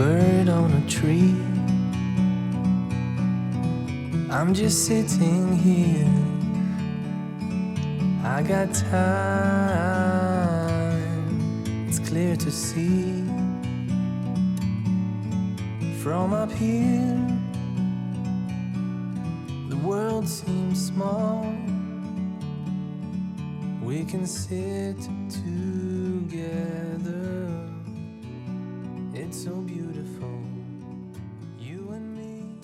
bird on a tree. I'm just sitting here. I got time. It's clear to see from up here. The world seems small. We can sit together. It's so beautiful, you and me.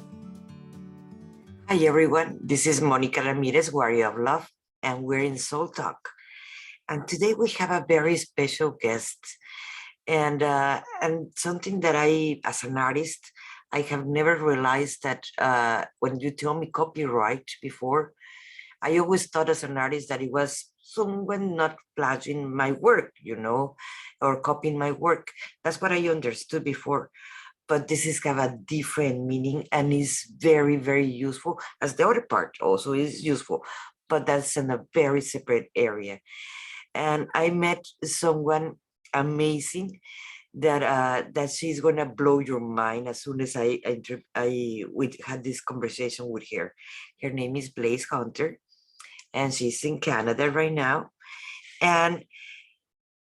Hi everyone, this is Monica Ramirez, Warrior of Love, and we're in Soul Talk. And today we have a very special guest, and something that I, as an artist, I have never realized that when you tell me copyright before, I always thought as an artist that it was someone not plagiarizing my work, or copying my work. That's what I understood before. But this is have a different meaning and is very, very useful, as the other part also is useful, but that's in a very separate area. And I met someone amazing that she's gonna blow your mind as soon as we had this conversation with her. Her name is Blaise Hunter, and she's in Canada right now. And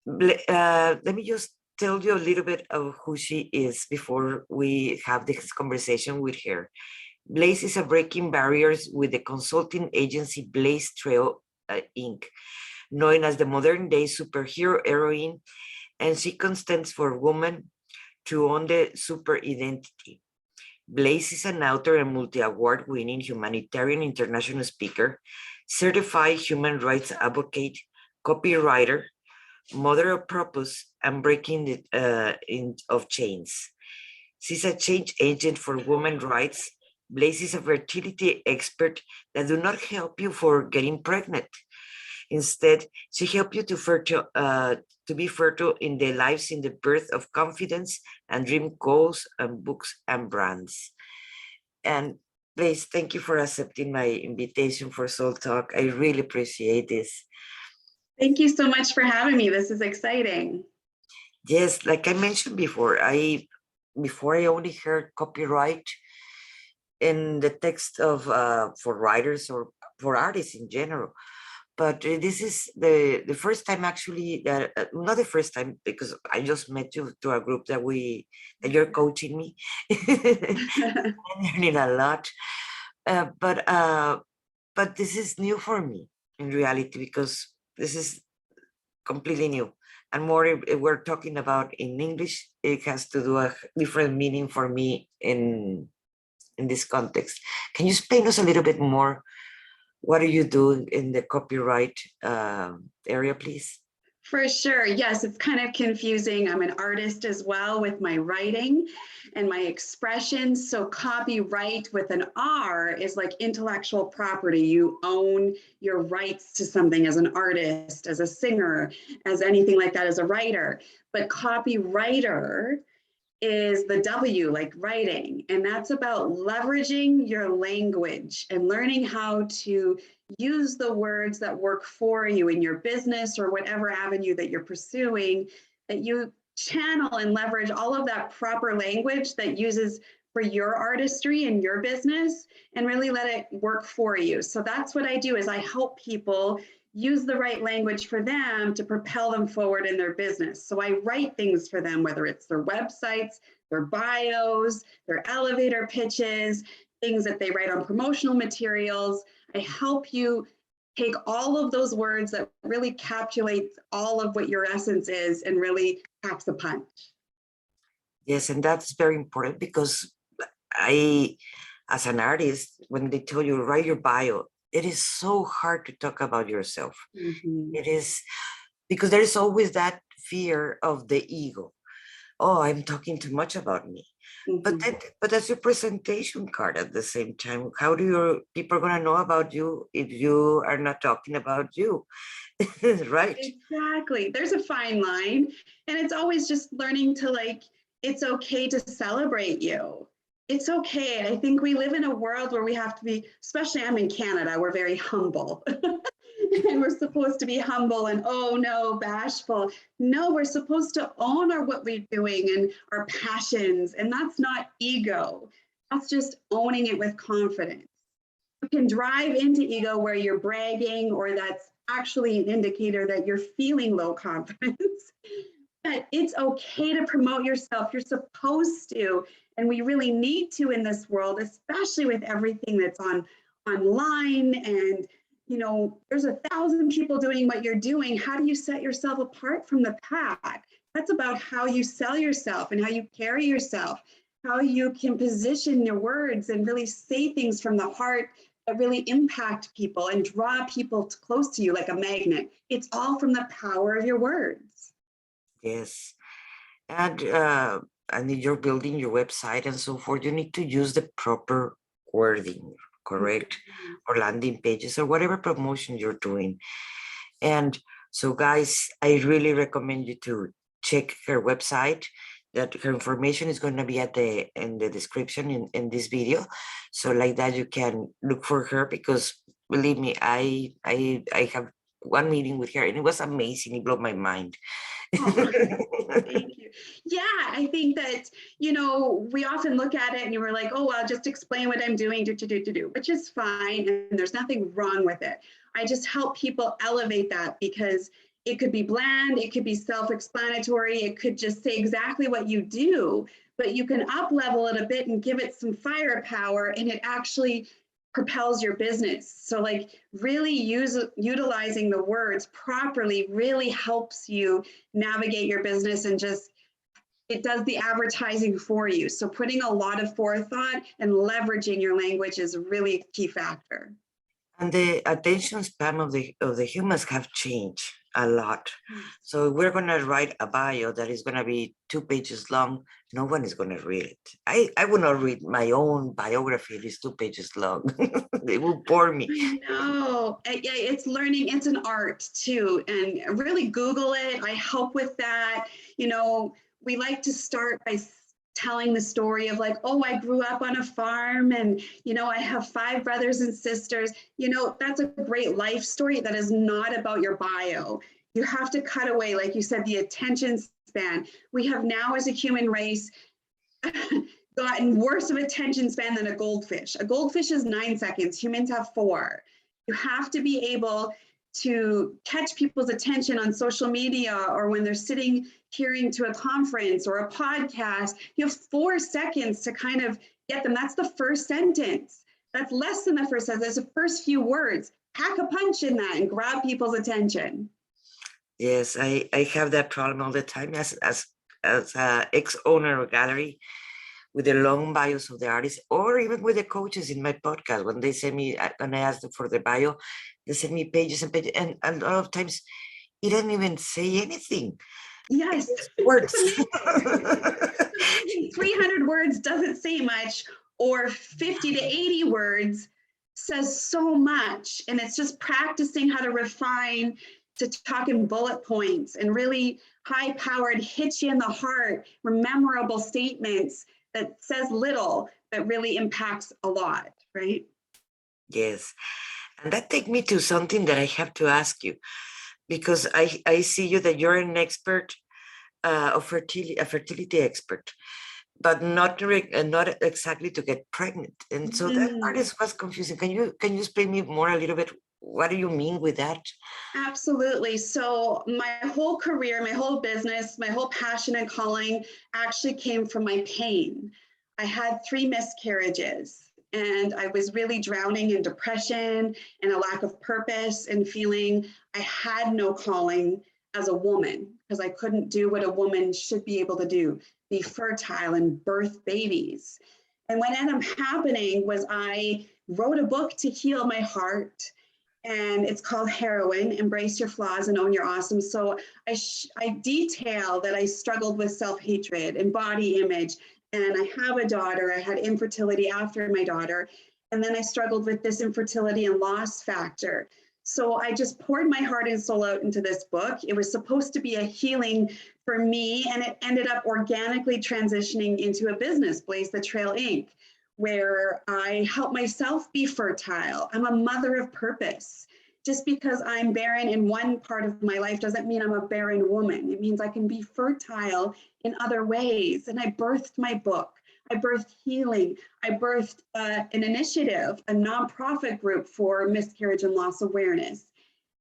let me just tell you a little bit of who she is before we have this conversation with her. Blaise is a breaking barriers with the consulting agency Blaise the Trail Inc., known as the modern day superhero heroine, and she contends for women to own the super identity. Blaise is an author and multi-award winning humanitarian international speaker, certified human rights advocate, copywriter, mother of purpose, and breaking of chains. She's a change agent for women's rights. Blaise is a fertility expert that do not help you for getting pregnant. Instead, she helps you to be fertile in their lives in the birth of confidence and dream goals and books and brands. And Blaise, thank you for accepting my invitation for Soul Talk. I really appreciate this. Thank you so much for having me. This is exciting. Yes, like I mentioned before, I only heard copyright in the text of for writers or for artists in general. But this is the first time actually that not the first time, because I just met you to a group that you're coaching me. I'm learning a lot, but this is new for me in reality, because this is completely new. And more if we're talking about in English, it has to do a different meaning for me in this context. Can you explain us a little bit more? What do you do in the copyright area, please? For sure. Yes, it's kind of confusing. I'm an artist as well with my writing and my expressions. So copyright with an R is like intellectual property. You own your rights to something as an artist, as a singer, as anything like that, as a writer. But copywriter is the W, like writing. And that's about leveraging your language and learning how to use the words that work for you in your business or whatever avenue that you're pursuing, that you channel and leverage all of that proper language that uses for your artistry and your business and really let it work for you. So that's what I do, is I help people use the right language for them to propel them forward in their business. So I write things for them, whether it's their websites, their bios, their elevator pitches, things that they write on promotional materials. I help you take all of those words that really encapsulate all of what your essence is and really packs a punch. Yes, and that's very important, because I, as an artist, when they tell you write your bio, it is so hard to talk about yourself. Mm-hmm. It is, because there is always that fear of the ego. Oh, I'm talking too much about me. Mm-hmm. But that's your presentation card at the same time. How do your people going to know about you if you are not talking about you? Right? Exactly. There's a fine line. And it's always just learning to, like, it's okay to celebrate you. It's okay. And I think we live in a world where we have to be, especially I'm in Canada, we're very humble. And we're supposed to be humble and, oh no, bashful. No, we're supposed to own what we're doing and our passions. And that's not ego. That's just owning it with confidence. You can drive into ego where you're bragging, or that's actually an indicator that you're feeling low confidence. But it's okay to promote yourself. You're supposed to, and we really need to in this world, especially with everything that's online. And there's 1,000 people doing what you're doing. How do you set yourself apart from the pack? That's about how you sell yourself and how you carry yourself, how you can position your words and really say things from the heart that really impact people and draw people close to you like a magnet. It's all from the power of your words. Yes. And you're building your website and so forth, you need to use the proper wording, correct? Or landing pages or whatever promotion you're doing. And so guys, I really recommend you to check her website. That her information is going to be in the description in this video. So like that you can look for her, because believe me, I have one meeting with her and it was amazing. It blew my mind. Oh, thank you. Yeah, I think that, we often look at it and you were like, oh, well, just explain what I'm doing, which is fine. And there's nothing wrong with it. I just help people elevate that, because it could be bland, it could be self-explanatory, it could just say exactly what you do, but you can up-level it a bit and give it some firepower, and it actually propels your business. So like really utilizing the words properly really helps you navigate your business, and it does the advertising for you. So putting a lot of forethought and leveraging your language is really a key factor. And the attention span of the humans have changed a lot. So we're going to write a bio that is going to be 2 pages long. No one is going to read it. I will not read my own biography. It is 2 pages long. They will bore me. No, yeah, it's learning. It's an art too. And really Google it. I help with that. We like to start by telling the story of like, oh, I grew up on a farm and, I have 5 brothers and sisters. That's a great life story. That is not about your bio. You have to cut away, like you said, the attention span. We have now as a human race gotten worse of attention span than a goldfish. A goldfish is 9 seconds. Humans have 4. You have to be able to catch people's attention on social media, or when they're sitting hearing to a conference or a podcast. You have 4 seconds to kind of get them. That's the first sentence. That's less than the first sentence. That's the first few words. Pack a punch in that and grab people's attention. Yes, I have that problem all the time as a ex-owner of a gallery, with the long bios of the artists, or even with the coaches in my podcast. When they send me, when I ask them for the bio, they send me pages and pages, and a lot of times it doesn't even say anything. Yes. Words. 300 words doesn't say much, or 50 to 80 words says so much. And it's just practicing how to refine, to talk in bullet points and really high-powered, hit you in the heart, memorable statements that says little but really impacts a lot, right? Yes. And that takes me to something that I have to ask you, because I see you that you're an expert of fertility, a fertility expert, but not exactly to get pregnant. And so that part was confusing. Can you explain me more a little bit? What do you mean with that? Absolutely. So my whole career, my whole business, my whole passion and calling actually came from my pain. I had 3 miscarriages, and I was really drowning in depression and a lack of purpose, and feeling I had no calling as a woman, because I couldn't do what a woman should be able to do, be fertile and birth babies. And what ended up happening was I wrote a book to heal my heart, and it's called Heroine, Embrace Your Flaws and Own Your Awesome. So I detail that I struggled with self-hatred and body image, and I have a daughter. I had infertility after my daughter, and then I struggled with this infertility and loss factor. So I just poured my heart and soul out into this book. It was supposed to be a healing for me, and it ended up organically transitioning into a business, Blaise the Trail Inc., where I help myself be fertile. I'm a mother of purpose. Just because I'm barren in one part of my life doesn't mean I'm a barren woman. It means I can be fertile in other ways. And I birthed my book. I birthed healing. I birthed an initiative, a nonprofit group for miscarriage and loss awareness.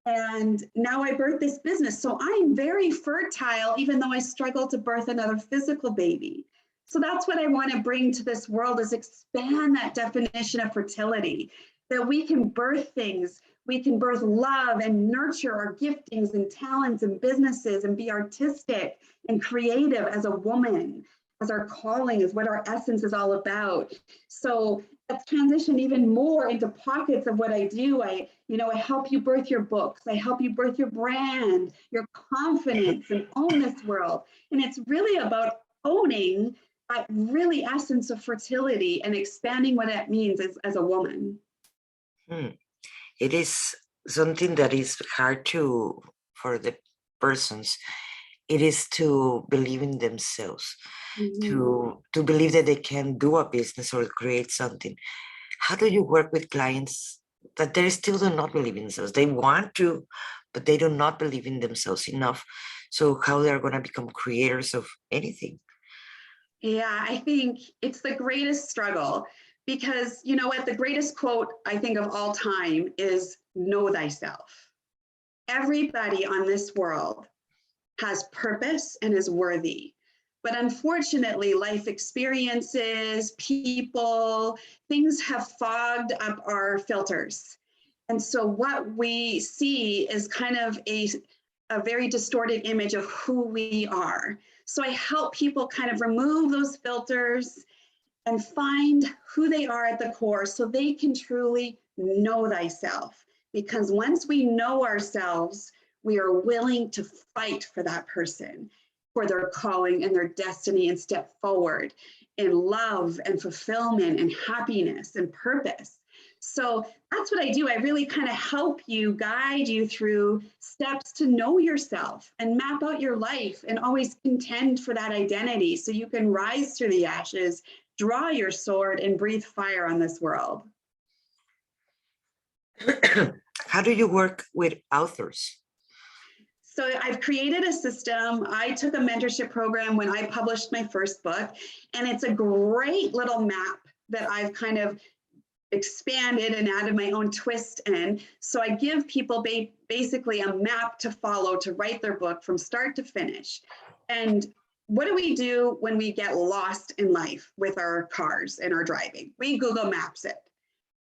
And now I birthed this business. So I'm very fertile, even though I struggle to birth another physical baby. So that's what I want to bring to this world, is expand that definition of fertility, that we can birth things. We can birth love and nurture our giftings and talents and businesses and be artistic and creative as a woman, as our calling is what our essence is all about. So let's transition even more into pockets of what I do. I help you birth your books. I help you birth your brand, your confidence, and own this world. And it's really about owning that really essence of fertility and expanding what that means as a woman. It is something that is hard for the persons. It is to believe in themselves, to believe that they can do a business or create something. How do you work with clients that they still do not believe in themselves? They want to, but they do not believe in themselves enough. So how they're going to become creators of anything? Yeah, I think it's the greatest struggle, because you know what? The greatest quote I think of all time is "Know thyself." Everybody on this world has purpose and is worthy. But unfortunately, life experiences, people, things have fogged up our filters. And so what we see is kind of a very distorted image of who we are. So I help people kind of remove those filters and find who they are at the core so they can truly know thyself. Because once we know ourselves, we are willing to fight for that person, for their calling and their destiny, and step forward in love and fulfillment and happiness and purpose. So that's what I do. I really kind of help you, guide you through steps to know yourself and map out your life and always contend for that identity so you can rise through the ashes, draw your sword, and breathe fire on this world. How do you work with authors? So I've created a system. I took a mentorship program when I published my first book, and it's a great little map that I've kind of expanded and added my own twist in. So I give people basically a map to follow to write their book from start to finish. And what do we do when we get lost in life with our cars and our driving? We Google Maps it.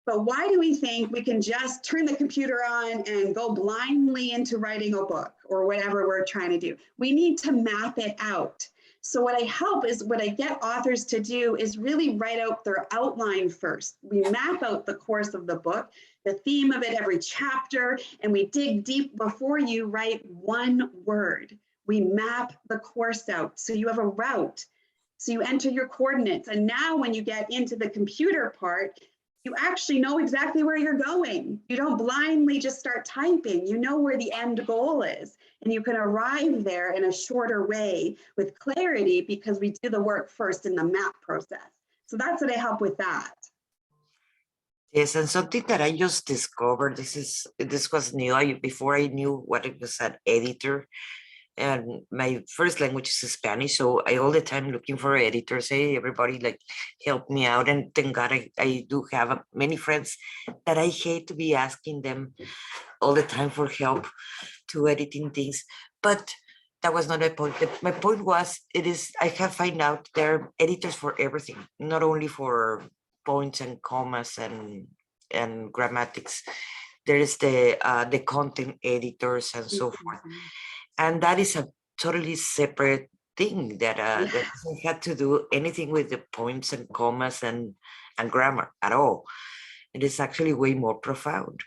But why do we think we can just turn the computer on and go blindly into writing a book or whatever we're trying to do? We need to map it out. So what I get authors to do is really write out their outline first. We map out the course of the book, the theme of it, every chapter, and we dig deep before you write one word. We map the course out so you have a route. So you enter your coordinates. And now when you get into the computer part, you actually know exactly where you're going. You don't blindly just start typing. You know where the end goal is, and you can arrive there in a shorter way with clarity because we do the work first in the map process. So that's what I help with that. Yes, and something that I just discovered, this was new. Before I knew what it was, an editor. And my first language is Spanish, so I all the time looking for editors. Hey, everybody, like, help me out. And thank God I do have many friends that I hate to be asking them all the time for help to editing things. But that was not my point. My point was, I have found out there are editors for everything, not only for points and commas and grammatics. There is the content editors and so forth. And that is a totally separate thing that doesn't have to do anything with the points and commas and grammar at all. It is actually way more profound.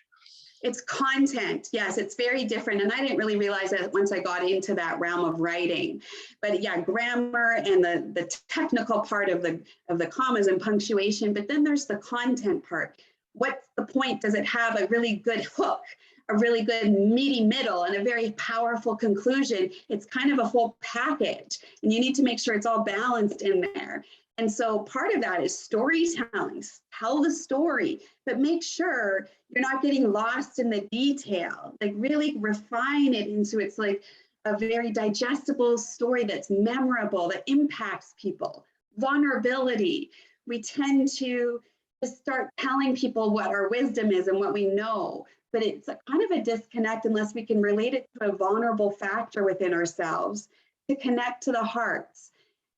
It's content. Yes, it's very different. And I didn't really realize that once I got into that realm of writing. But yeah, grammar and the technical part of the commas and punctuation, but then there's the content part. What's the point? Does it have a really good hook, a really good meaty middle, and a very powerful conclusion? It's kind of a whole package, and you need to make sure it's all balanced in there. And so part of that is storytelling. Tell the story, but make sure you're not getting lost in the detail. Like really refine it into it's like a very digestible story that's memorable, that impacts people. Vulnerability. We tend to just start telling people what our wisdom is and what we know, but it's a kind of a disconnect unless we can relate it to a vulnerable factor within ourselves to connect to the hearts.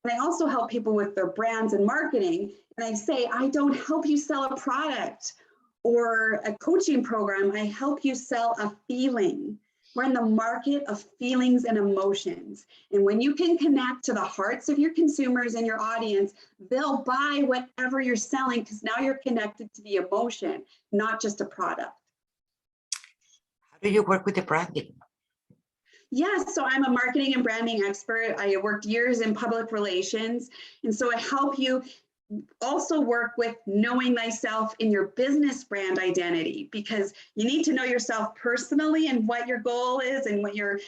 And I also help people with their brands and marketing. And I say, I don't help you sell a product or a coaching program. I help you sell a feeling. We're in the market of feelings and emotions. And when you can connect to the hearts of your consumers and your audience, they'll buy whatever you're selling because now you're connected to the emotion, not just a product. How do you work with the branding? Yes, so I'm a marketing and branding expert. I worked years in public relations. And so I help you also work with knowing thyself in your business brand identity, because you need to know yourself personally and what your goal is and what your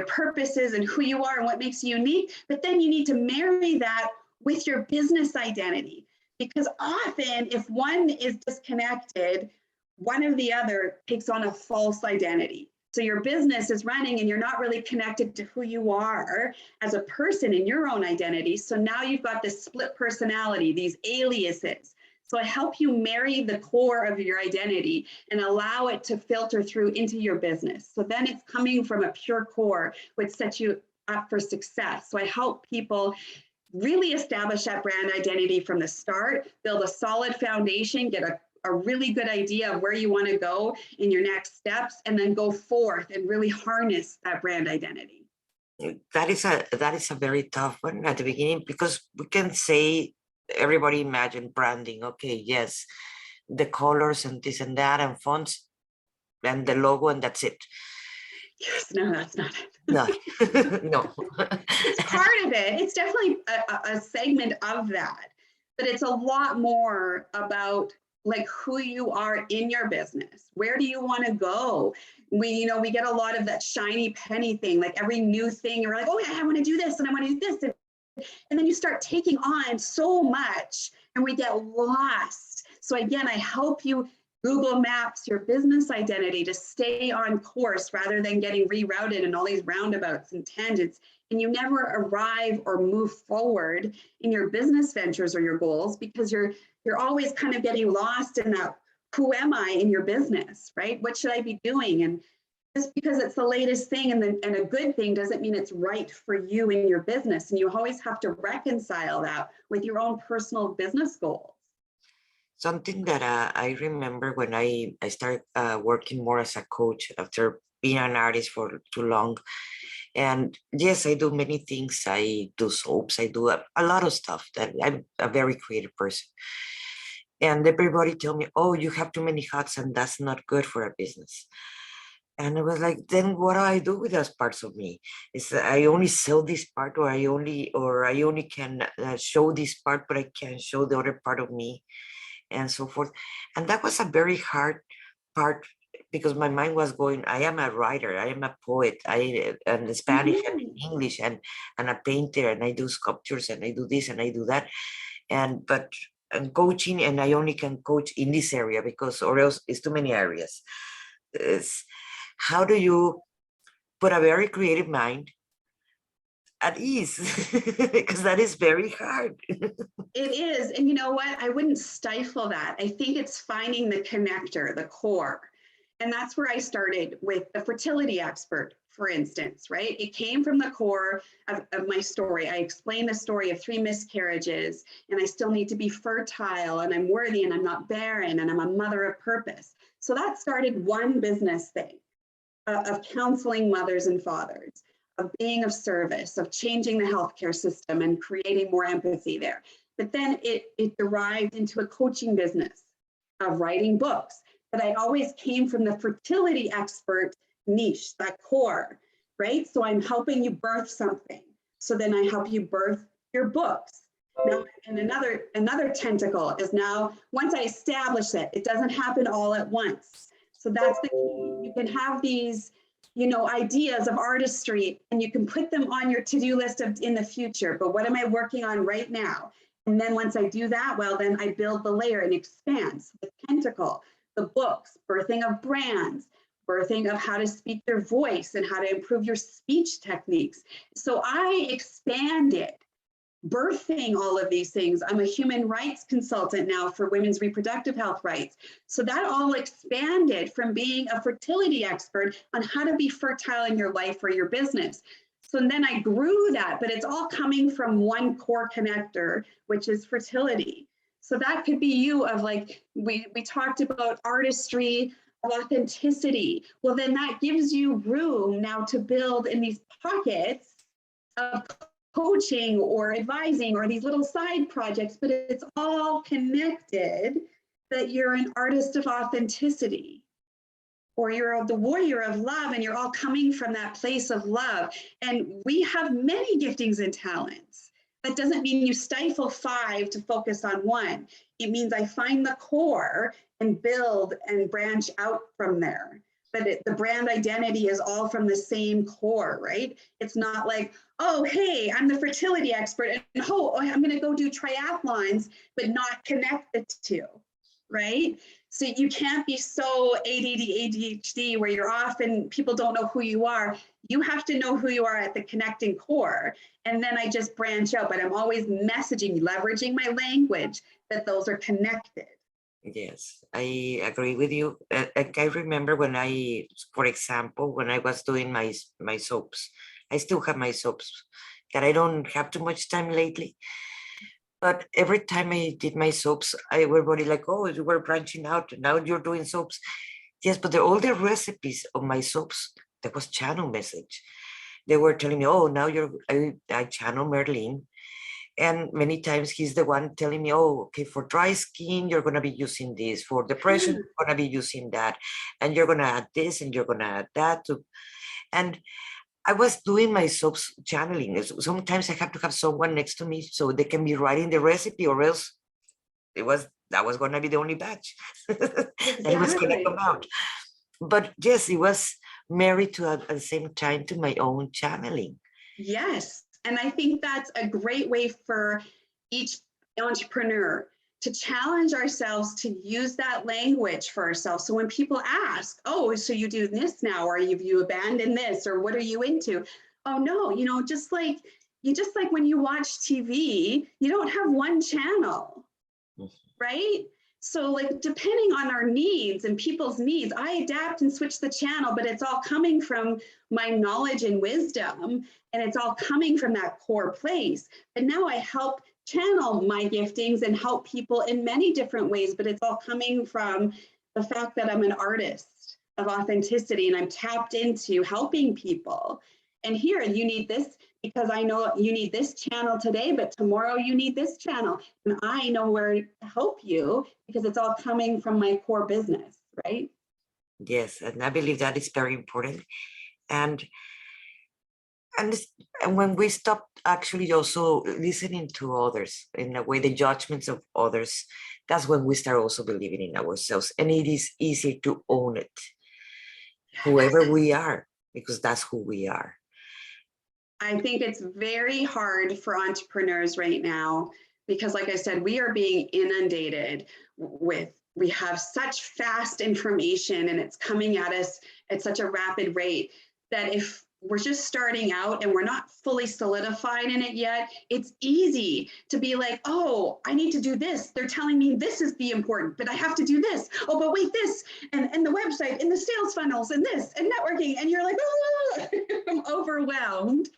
purpose is and who you are and what makes you unique. But then you need to marry that with your business identity, because often if one is disconnected, one or the other takes on a false identity. So your business is running and you're not really connected to who you are as a person in your own identity. So now you've got this split personality, these aliases. So I help you marry the core of your identity and allow it to filter through into your business. So then it's coming from a pure core, which sets you up for success. So I help people really establish that brand identity from the start, build a solid foundation, get a really good idea of where you want to go in your next steps, and then go forth and really harness that brand identity. That is a very tough one at the beginning, because we can say everybody imagine branding. Okay, yes, the colors and this and that and fonts and the logo and that's it. Yes, no, that's not it. No, no. It's part of it. It's definitely a segment of that, but it's a lot more about like who you are in your business. Where do you want to go? We get a lot of that shiny penny thing, like every new thing, you're like, oh yeah, I want to do this and I want to do this. And then you start taking on so much and we get lost. So again, I help you Google Maps your business identity to stay on course rather than getting rerouted in all these roundabouts and tangents. And you never arrive or move forward in your business ventures or your goals because you're always kind of getting lost in that, who am I in your business, right? What should I be doing? And just because it's the latest thing and a good thing doesn't mean it's right for you in your business. And you always have to reconcile that with your own personal business goals. Something that I remember when I started working more as a coach after being an artist for too long. And yes, I do many things. I do soaps. I do a lot of stuff. That I'm a very creative person. And everybody tell me, oh, you have too many hats and that's not good for a business. And I was like, then what do I do with those parts of me? Is I only sell this part, or I only can show this part, but I can't show the other part of me, and so forth. And that was a very hard part, because my mind was going, I am a writer, I am a poet, I am Spanish and English and a painter, and I do sculptures and I do this and I do that. And coaching, and I only can coach in this area because or else it's too many areas. How do you put a very creative mind at ease? Because that is very hard. It is. And you know what? I wouldn't stifle that. I think it's finding the connector, the core. And that's where I started with the fertility expert, for instance, right? It came from the core of my story. I explained the story of 3 miscarriages, and I still need to be fertile, and I'm worthy, and I'm not barren, and I'm a mother of purpose. So that started one business thing of counseling mothers and fathers, of being of service, of changing the healthcare system and creating more empathy there. But then it derived into a coaching business of writing books. But I always came from the fertility expert niche, that core, right? So I'm helping you birth something. So then I help you birth your books. Now, and another tentacle is now, once I establish it, it doesn't happen all at once. So that's the key. You can have these, ideas of artistry, and you can put them on your to-do list in the future. But what am I working on right now? And then once I do that well, then I build the layer and expands the tentacle, the books, birthing of brands, birthing of how to speak your voice and how to improve your speech techniques. So I expanded, birthing all of these things. I'm a human rights consultant now for women's reproductive health rights. So that all expanded from being a fertility expert on how to be fertile in your life or your business. So then I grew that, but it's all coming from one core connector, which is fertility. So that could be you of like, we talked about artistry, authenticity. Well, then that gives you room now to build in these pockets of coaching or advising or these little side projects, but it's all connected that you're an artist of authenticity, or you're the warrior of love, and you're all coming from that place of love. And we have many giftings and talents. That doesn't mean you stifle 5 to focus on 1. It means I find the core and build and branch out from there. But the brand identity is all from the same core, right? It's not like, oh, hey, I'm the fertility expert, and oh, I'm going to go do triathlons, but not connect the two, right? So you can't be so ADD, ADHD where you're off and people don't know who you are. You have to know who you are at the connecting core. And then I just branch out, but I'm always messaging, leveraging my language that those are connected. Yes, I agree with you. I remember when for example, when I was doing my soaps, I still have my soaps that I don't have too much time lately. But every time I did my soaps, everybody like, oh, you were branching out. Now you're doing soaps. Yes, but all the recipes of my soaps, that was channel message. They were telling me, oh, now I channel Merlin. And many times he's the one telling me, oh, okay, for dry skin, you're going to be using this. For depression, you're going to be using that. And you're going to add this and you're going to add that. And I was doing my soaps channeling. Sometimes I have to have someone next to me so they can be writing the recipe, or else that was going to be the only batch that was going to come out. But yes, it was married to at the same time to my own channeling. Yes. And I think that's a great way for each entrepreneur to challenge ourselves to use that language for ourselves. So when people ask, oh, so you do this now, or have you abandoned this, or what are you into? Oh no, just like when you watch TV, you don't have one channel, right? So like depending on our needs and people's needs, I adapt and switch the channel, but it's all coming from my knowledge and wisdom, and it's all coming from that core place. But now I help channel my giftings and help people in many different ways, but it's all coming from the fact that I'm an artist of authenticity and I'm tapped into helping people. And here you need this because I know you need this channel today, but tomorrow you need this channel. And I know where to help you because it's all coming from my core business, right? Yes, and I believe that is very important. And when we stop actually also listening to others, in a way, the judgments of others, that's when we start also believing in ourselves. And it is easy to own it, whoever we are, because that's who we are. I think it's very hard for entrepreneurs right now because, like I said, we are being inundated we have such fast information and it's coming at us at such a rapid rate that if we're just starting out and we're not fully solidified in it yet, it's easy to be like, oh, I need to do this. They're telling me this is the important, but I have to do this. Oh, but wait, this, and the website, and the sales funnels, and this, and networking. And you're like, oh, I'm overwhelmed.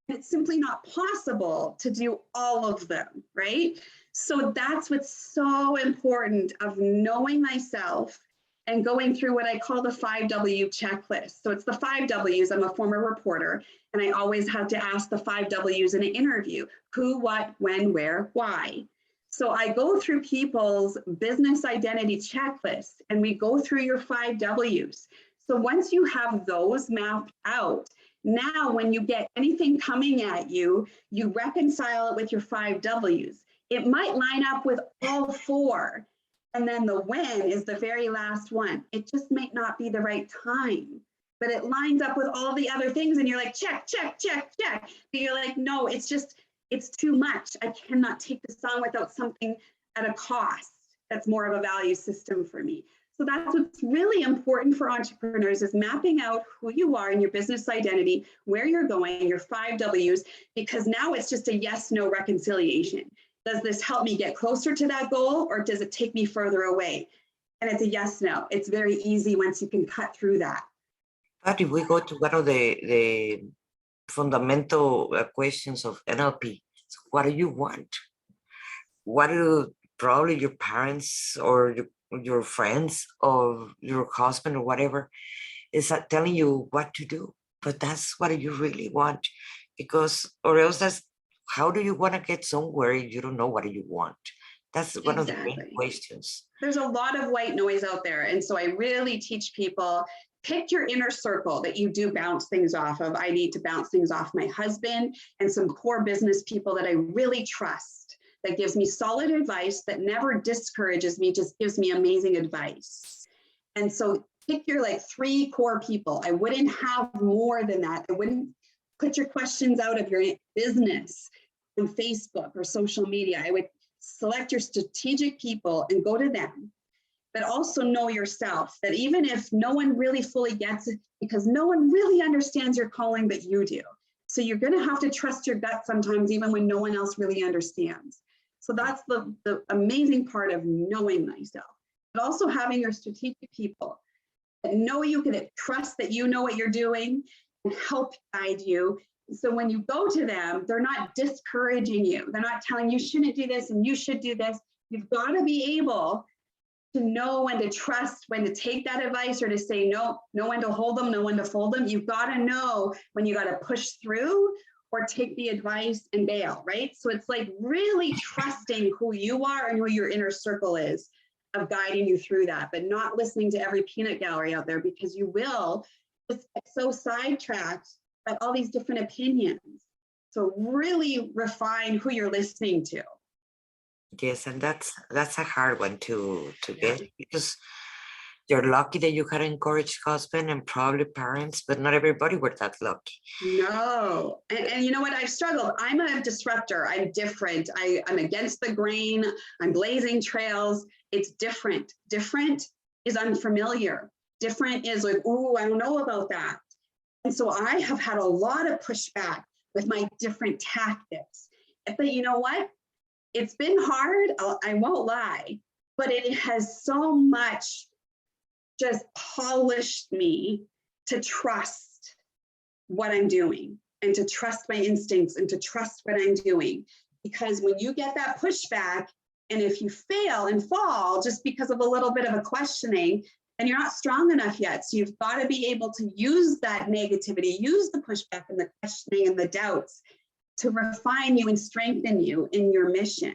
It's simply not possible to do all of them, right? So that's what's so important of knowing thyself and going through what I call the 5W checklist. So it's the 5 Ws. I'm a former reporter, and I always had to ask the 5 Ws in an interview: who, what, when, where, why. So I go through people's business identity checklist, and we go through your 5 Ws. So once you have those mapped out, now when you get anything coming at you, you reconcile it with your 5 Ws. It might line up with all 4. And then the when is the very last one. It just might not be the right time, but it lines up with all the other things. And you're like, check, check, check, check. But you're like, no, it's just, it's too much. I cannot take this on without something at a cost. That's more of a value system for me. So that's what's really important for entrepreneurs, is mapping out who you are and your business identity, where you're going, your 5 W's, because now it's just a yes, no reconciliation. Does this help me get closer to that goal, or does it take me further away? And it's a yes, no. It's very easy once you can cut through that. But if we go to one of the fundamental questions of NLP, so what do you want? What do probably your parents or your friends or your husband or whatever is that telling you what to do? But that's what you really want, because or else that's, how do you want to get somewhere if you don't know what you want? That's one of the main questions. There's a lot of white noise out there. And so I really teach people, pick your inner circle that you do bounce things off of. I need to bounce things off my husband and some core business people that I really trust, that gives me solid advice, that never discourages me, just gives me amazing advice. And so pick your like 3 core people. I wouldn't have more than that. I wouldn't put your questions out of your business on Facebook or social media. I would select your strategic people and go to them, but also know yourself, that even if no one really fully gets it, because no one really understands your calling, but you do. So you're going to have to trust your gut sometimes, even when no one else really understands. So that's the amazing part of knowing myself, but also having your strategic people that know you, can trust that you know what you're doing and help guide you. So when you go to them, they're not discouraging you. They're not telling you shouldn't do this and you should do this. You've got to be able to know when to trust, when to take that advice, or to say no, know when to hold them, know when to fold them. You've got to know when you got to push through or take the advice and bail, right? So it's like really trusting who you are and who your inner circle is of guiding you through that, but not listening to every peanut gallery out there, because you will just get so sidetracked by all these different opinions. So really refine who you're listening to. Yes, and that's a hard one to get, because you're lucky that you had an encouraged husband and probably parents, but not everybody were that lucky. No, and you know what? I've struggled. I'm a disruptor. I'm different. I'm against the grain. I'm blazing trails. It's different. Different is unfamiliar. Different is like, oh, I don't know about that. And so I have had a lot of pushback with my different tactics. But you know what? It's been hard, I won't lie, but it has so much just polished me to trust what I'm doing and to trust my instincts and to trust what I'm doing. Because when you get that pushback, and if you fail and fall just because of a little bit of a questioning, then you're not strong enough yet. So you've got to be able to use that negativity, use the pushback and the questioning and the doubts to refine you and strengthen you in your mission.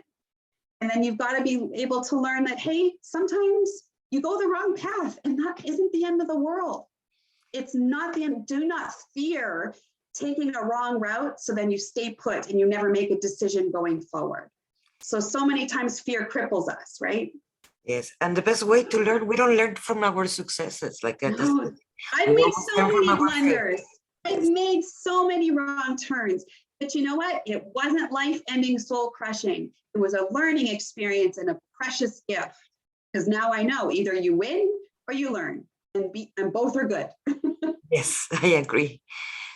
And then you've got to be able to learn that, hey, sometimes you go the wrong path and that isn't the end of the world. It's not the end. Do not fear taking a wrong route, so then you stay put and you never make a decision going forward. So many times fear cripples us, right? Yes, and the best way to learn, we don't learn from our successes like that. No, I've made so many blunders. I've made so many wrong turns. But you know what? It wasn't life-ending, soul-crushing. It was a learning experience and a precious gift. Because now I know either you win or you learn, and both are good. Yes, I agree.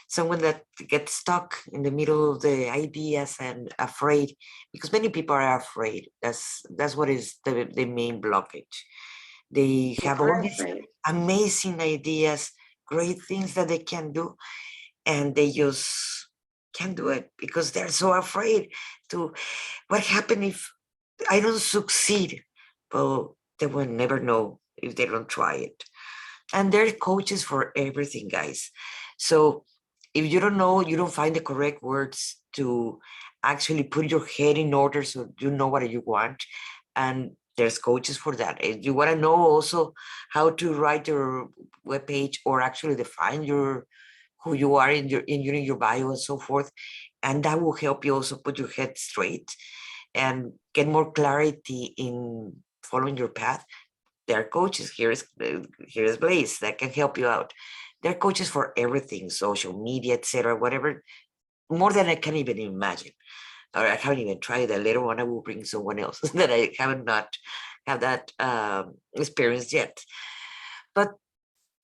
Someone that gets stuck in the middle of the ideas and afraid, because many people are afraid. That's what is the main blockage. They have all these amazing ideas, great things that they can do, and they just can't do it because they're so afraid to, what happens if I don't succeed? Well, they will never know if they don't try it. And there are coaches for everything, guys. So if you don't know, you don't find the correct words to actually put your head in order so you know what you want. And there's coaches for that. If you want to know also how to write your webpage or actually define who you are in your bio and so forth, and that will help you also put your head straight and get more clarity in following your path. There are coaches. Here's Blaise that can help you out. There are coaches for everything, social media, etc., whatever, more than I can even imagine. or I haven't even tried that. Later on, I will bring someone else that I haven't not have that experience yet. But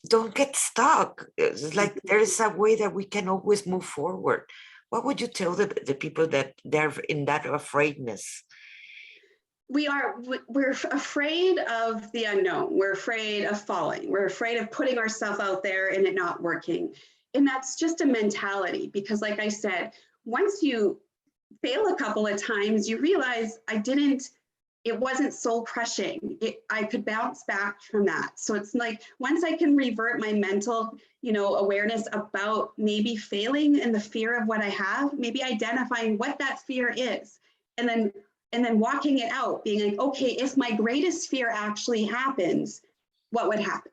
don't get stuck. It's like there is a way that we can always move forward. What would you tell the people that they're in that afraidness? We're afraid of the unknown. We're afraid of falling. We're afraid of putting ourselves out there and it not working. And that's just a mentality, because like I said, once you fail a couple of times, you realize it wasn't soul crushing. I could bounce back from that. So it's like, once I can revert my mental, awareness about maybe failing and the fear of what I have, maybe identifying what that fear is, and then walking it out, being like, okay, if my greatest fear actually happens, what would happen?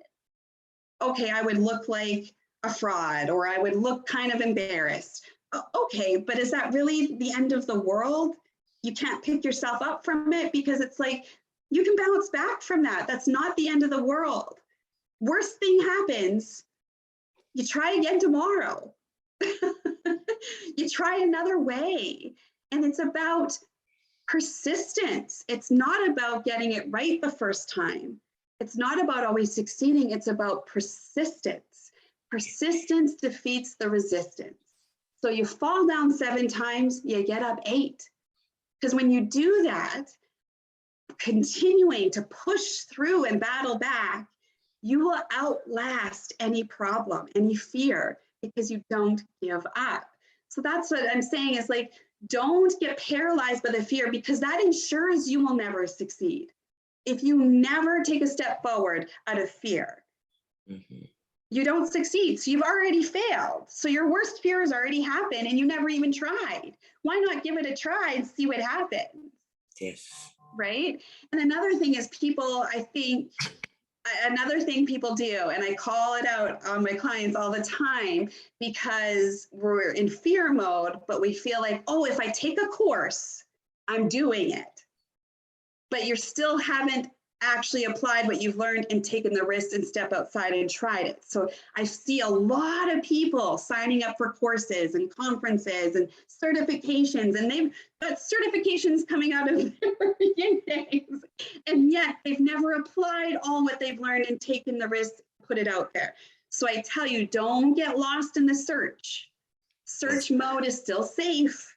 Okay, I would look like a fraud, or I would look kind of embarrassed. Okay, but is that really the end of the world? You can't pick yourself up from it, because it's like, you can bounce back from that. That's not the end of the world. Worst thing happens, you try again tomorrow. You try another way. And it's about persistence. It's not about getting it right the first time. It's not about always succeeding. It's about persistence. Persistence defeats the resistance. So you fall down 7 times, you get up 8. Because when you do that, continuing to push through and battle back, you will outlast any problem, any fear, because you don't give up. So that's what I'm saying, is like, don't get paralyzed by the fear, because that ensures you will never succeed. If you never take a step forward out of fear, you don't succeed. So you've already failed. So your worst fear has already happened and you never even tried. Why not give it a try and see what happens? Yes. Right? And another thing is, another thing people do, and I call it out on my clients all the time, because we're in fear mode, but we feel like, oh, if I take a course, I'm doing it. But you still haven't actually applied what you've learned and taken the risk and step outside and tried it. So I see a lot of people signing up for courses and conferences and certifications, and they've got certifications coming out of their beginnings, and yet they've never applied all what they've learned and taken the risk, put it out there. So I tell you, don't get lost in the search. Search mode is still safe,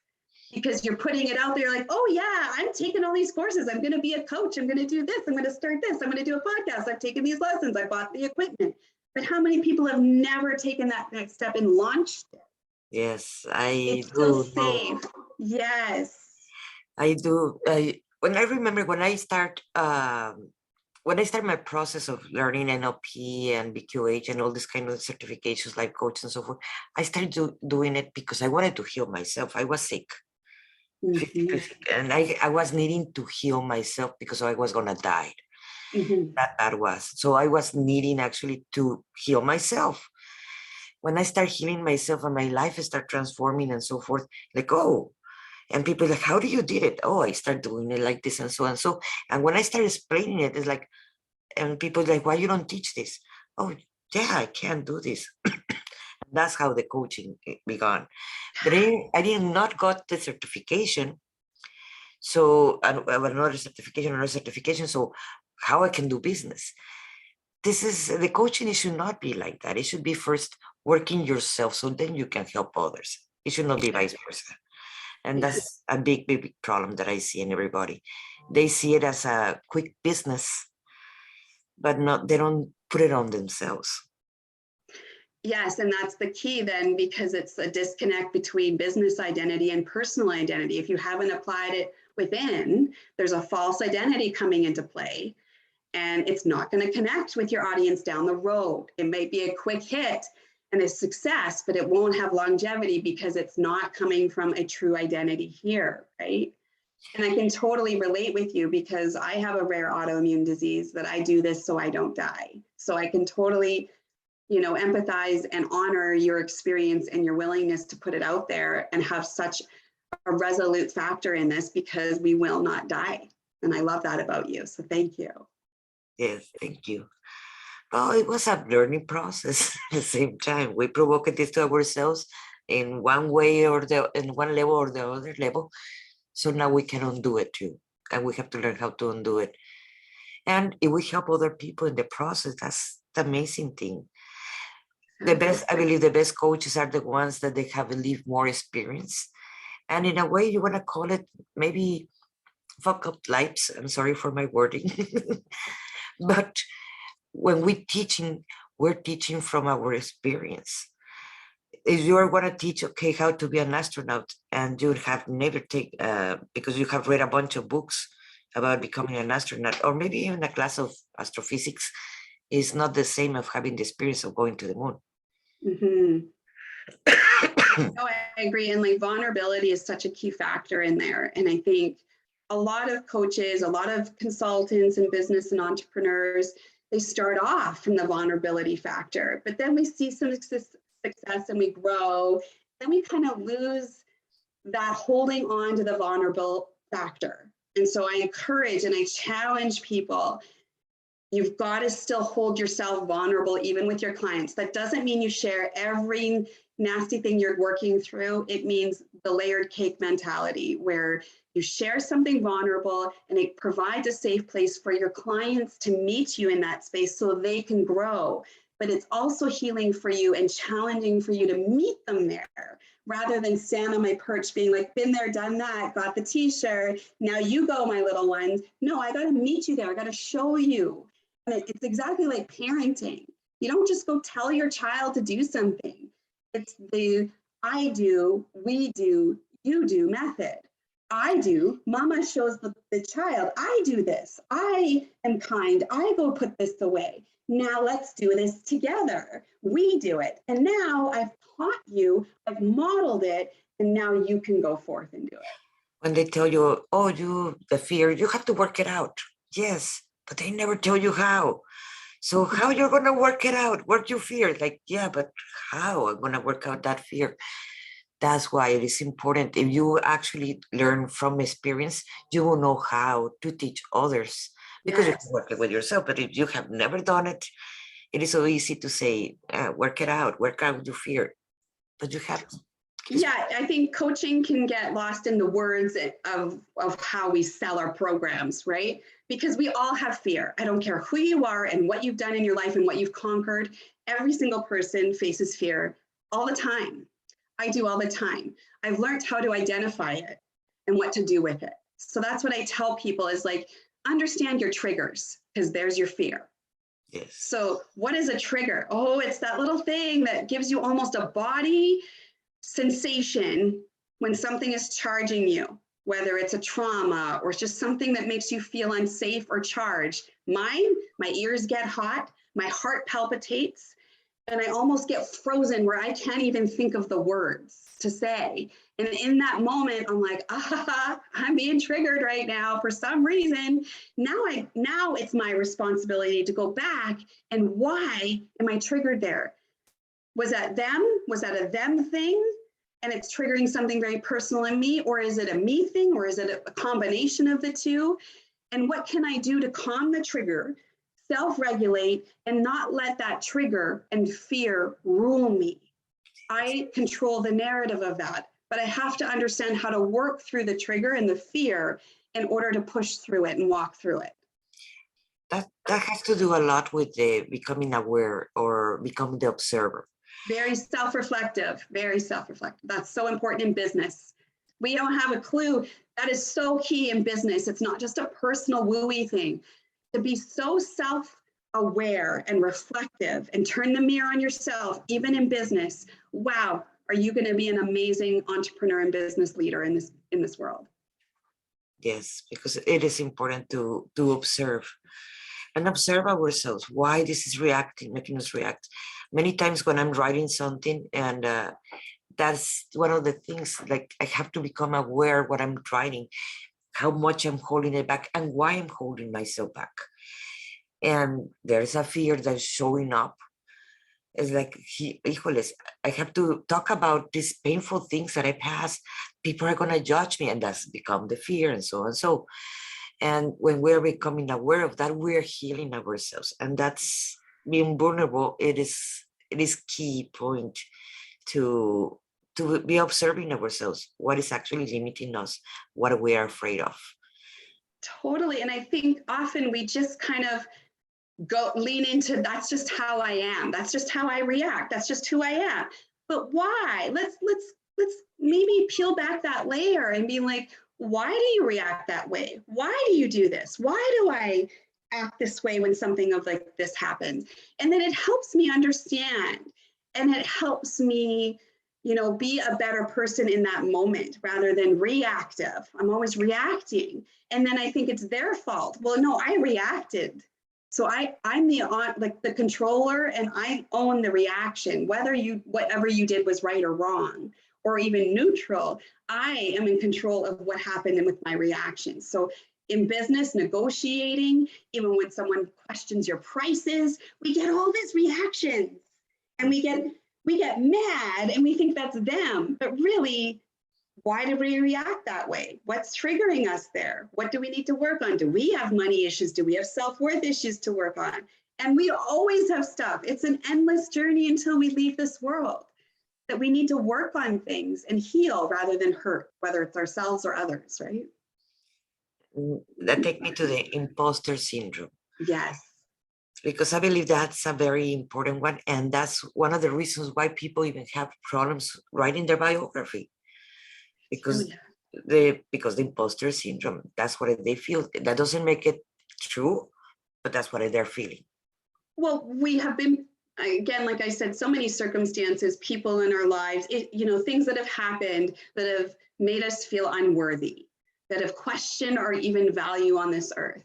because you're putting it out there like, oh yeah, I'm taking all these courses. I'm going to be a coach. I'm going to do this. I'm going to start this. I'm going to do a podcast. I've taken these lessons. I bought the equipment. But how many people have never taken that next step and launched it? Yes, It's still safe. Yes. I do. When I remember when I start my process of learning NLP and BQH and all this kind of certifications like coach and so forth, I started doing it because I wanted to heal myself. I was sick. And I was needing to heal myself because I was gonna die. That was. So I was needing actually to heal myself. When I start healing myself and my life start transforming and so forth, like, oh, and people like, how do you did it? Oh, I start doing it like this and so and so. And when I start explaining it, it's like, and people like, why you don't teach this? Oh, yeah, I can't do this. That's how the coaching began. But I did not got the certification. So another certification. So how I can do business? This is the coaching. It should not be like that. It should be first working yourself, so then you can help others. It should not be vice versa. And that's a big, big, big problem that I see in everybody. They see it as a quick business, but they don't put it on themselves. Yes, and that's the key then, because it's a disconnect between business identity and personal identity. If you haven't applied it within, there's a false identity coming into play, and it's not going to connect with your audience down the road. It may be a quick hit and a success, but it won't have longevity because it's not coming from a true identity here, right? And I can totally relate with you, because I have a rare autoimmune disease that I do this so I don't die. So I can totally, empathize and honor your experience and your willingness to put it out there and have such a resolute factor in this, because we will not die. And I love that about you. So thank you. Yes, thank you. Oh, it was a learning process at the same time. We provoked this to ourselves in one way or in one level or the other level. So now we can undo it too. And we have to learn how to undo it. And if we help other people in the process, that's the amazing thing. The best, I believe the best coaches are the ones that they have lived more experience. And in a way, you want to call it maybe fuck up lives. I'm sorry for my wording. But when we're teaching from our experience. If you're going to teach, okay, how to be an astronaut, and you have never because you have read a bunch of books about becoming an astronaut, or maybe even a class of astrophysics, is not the same of having the experience of going to the moon. Mhm. No, I agree. And like vulnerability is such a key factor in there. And I think a lot of coaches, a lot of consultants and business and entrepreneurs, they start off from the vulnerability factor, but then we see some success and we grow, then we kind of lose that holding on to the vulnerable factor. And so I encourage and I challenge people, you've got to still hold yourself vulnerable, even with your clients. That doesn't mean you share every nasty thing you're working through. It means the layered cake mentality, where you share something vulnerable and it provides a safe place for your clients to meet you in that space so they can grow. But it's also healing for you and challenging for you to meet them there, rather than stand on my perch being like, been there, done that, got the t-shirt, now you go, my little ones. No, I got to meet you there. I got to show you. And it's exactly like parenting. You don't just go tell your child to do something. It's the I do, we do, you do method. I do, mama shows the child, I do this. I am kind. I go put this away. Now let's do this together. We do it. And now I've taught you, I've modeled it, and now you can go forth and do it. When they tell you, oh, the fear, you have to work it out. Yes, but they never tell you how. So how you're going to work it out? Work your fear. Like, yeah, but how I'm going to work out that fear? That's why it is important. If you actually learn from experience, you will know how to teach others, because you can work it with yourself. But if you have never done it, it is so easy to say, work it out, work out your fear. But you have to. Yeah, I think coaching can get lost in the words of how we sell our programs, right? Because we all have fear. I don't care who you are and what you've done in your life and what you've conquered. Every single person faces fear all the time. I do all the time. I've learned how to identify it and what to do with it. So that's what I tell people is like, understand your triggers, because there's your fear. Yes. So what is a trigger? Oh, it's that little thing that gives you almost a body sensation when something is charging you, whether it's a trauma or just something that makes you feel unsafe or charged. Mine, my ears get hot, my heart palpitates, and I almost get frozen where I can't even think of the words to say. And in that moment, I'm like, I'm being triggered right now for some reason. Now it's my responsibility to go back and why am I triggered there? Was that them? Was that a them thing? And it's triggering something very personal in me, or is it a me thing, or is it a combination of the two? And what can I do to calm the trigger, self-regulate, and not let that trigger and fear rule me? I control the narrative of that, but I have to understand how to work through the trigger and the fear in order to push through it and walk through it. That has to do a lot with the becoming aware or becoming the observer. Very self-reflective, very self-reflective. That's so important in business. We don't have a clue. That is so key in business. It's not just a personal wooey thing. To be so self-aware and reflective and turn the mirror on yourself, even in business. Wow, are you going to be an amazing entrepreneur and business leader in this world? Yes, because it is important to observe and observe ourselves, why this is making us react. Many times when I'm writing something, and that's one of the things, like I have to become aware what I'm writing, how much I'm holding it back and why I'm holding myself back. And there's a fear that's showing up. It's like, híjoles, I have to talk about these painful things that I passed. People are going to judge me, and that's become the fear, and so on. So, and when we're becoming aware of that, we're healing ourselves, and that's being vulnerable. It is key point to to be observing ourselves, what is actually limiting us, what we are afraid of. Totally. And I think often we just kind of lean into, that's just how I am. That's just how I react. That's just who I am. But why? Let's maybe peel back that layer and be like, why do you react that way? Why do you do this? Why do I act this way when something of like this happens? And then it helps me understand, and it helps me, you know, be a better person in that moment rather than reactive. I'm always reacting. And then I think it's their fault. Well, no, I reacted. So I'm the controller, and I own the reaction, whatever you did was right or wrong, or even neutral. I am in control of what happened with my reaction. So in business negotiating, even when someone questions your prices, we get all these reactions, and we get mad, and we think that's them. But really, why did we react that way? What's triggering us there? What do we need to work on? Do we have money issues? Do we have self-worth issues to work on? And we always have stuff. It's an endless journey until we leave this world, that we need to work on things and heal rather than hurt, whether it's ourselves or others, right? That takes me to the imposter syndrome. Yes. Because I believe that's a very important one. And that's one of the reasons why people even have problems writing their biography. Because the imposter syndrome, that's what they feel. That doesn't make it true, but that's what they're feeling. Well, we have been, again, like I said, so many circumstances, people in our lives, things that have happened that have made us feel unworthy, that have questioned our even value on this earth.